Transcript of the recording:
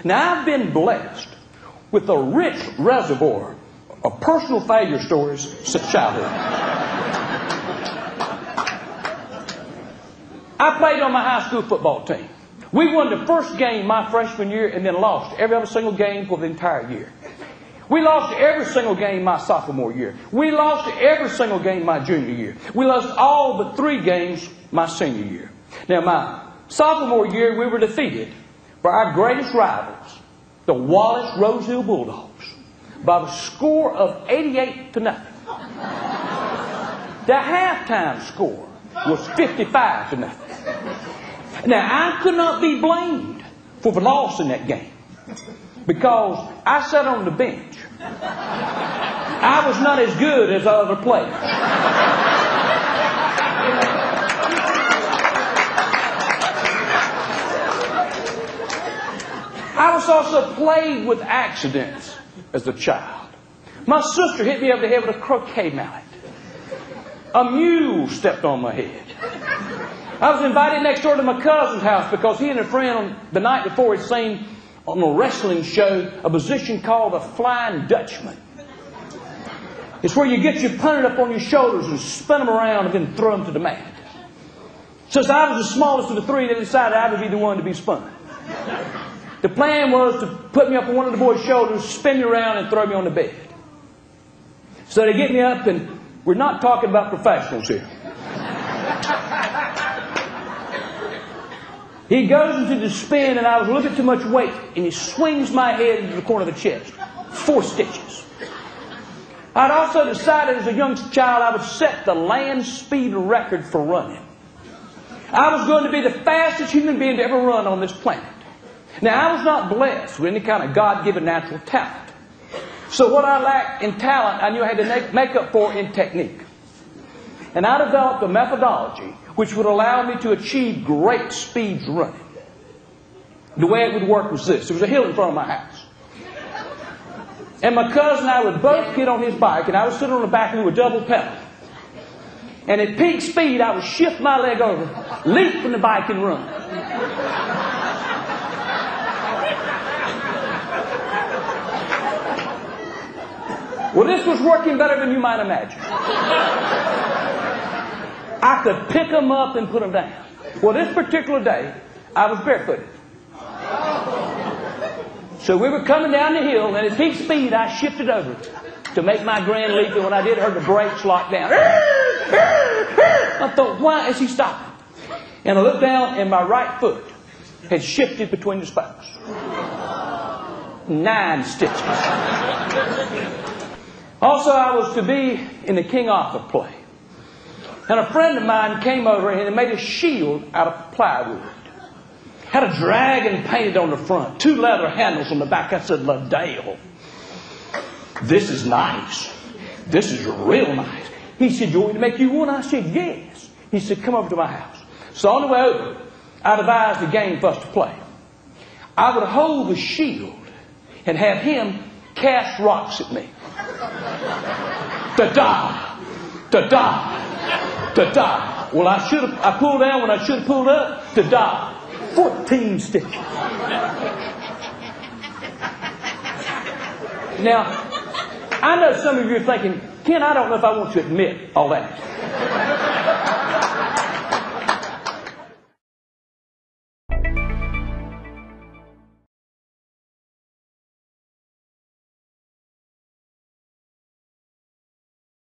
Now, I've been blessed with a rich reservoir of personal failure stories since childhood. I played on my high school football team. We won the first game my freshman year and then lost every other single game for the entire year. We lost every single game my sophomore year. We lost every single game my junior year. We lost all but 3 games my senior year. Now, my sophomore year, we were defeated by our greatest rivals, the Wallace Rosehill Bulldogs, by the score of 88-0. The halftime score was 55-0. Now, I could not be blamed for the loss in that game because I sat on the bench. I was not as good as other players. I was also plagued with accidents as a child. My sister hit me over the head with a croquet mallet. A mule stepped on my head. I was invited next door to my cousin's house because he and a friend on the night before had seen on a wrestling show a position called a Flying Dutchman. It's where you get your punted up on your shoulders and spin them around and then throw them to the mat. Since I was the smallest of the 3, they decided I would be the one to be spun. The plan was to put me up on one of the boys' shoulders, spin me around, and throw me on the bed. So they get me up, and we're not talking about professionals here. He goes into the spin, and I was a little bit too much weight, and he swings my head into the corner of the chest. 4 stitches. I'd also decided as a young child I would set the land speed record for running. I was going to be the fastest human being to ever run on this planet. Now, I was not blessed with any kind of God-given natural talent. So what I lacked in talent, I knew I had to make up for in technique. And I developed a methodology which would allow me to achieve great speeds running. The way it would work was this. There was a hill in front of my house. And my cousin and I would both get on his bike, and I would sit on the back and we would double pedal. And at peak speed, I would shift my leg over, leap from the bike, and run. Well, this was working better than you might imagine. I could pick them up and put them down. Well, this particular day, I was barefooted. So we were coming down the hill, and at peak speed, I shifted over to make my grand leap. And when I did, I heard the brakes lock down. I thought, why is he stopping? And I looked down, and my right foot had shifted between the spokes. 9 stitches. Also, I was to be in the King Arthur play. And a friend of mine came over and he made a shield out of plywood. Had a dragon painted on the front, 2 leather handles on the back. I said, Ladale, this is nice. This is real nice. He said, you want me to make you one? I said, yes. He said, come over to my house. So on the way over, I devised a game for us to play. I would hold the shield and have him cast rocks at me. Da-da, da-da, da-da. Well, I pulled down when I should have pulled up. Da-da. 14 stitches. Now, I know some of you are thinking, Ken, I don't know if I want to admit all that.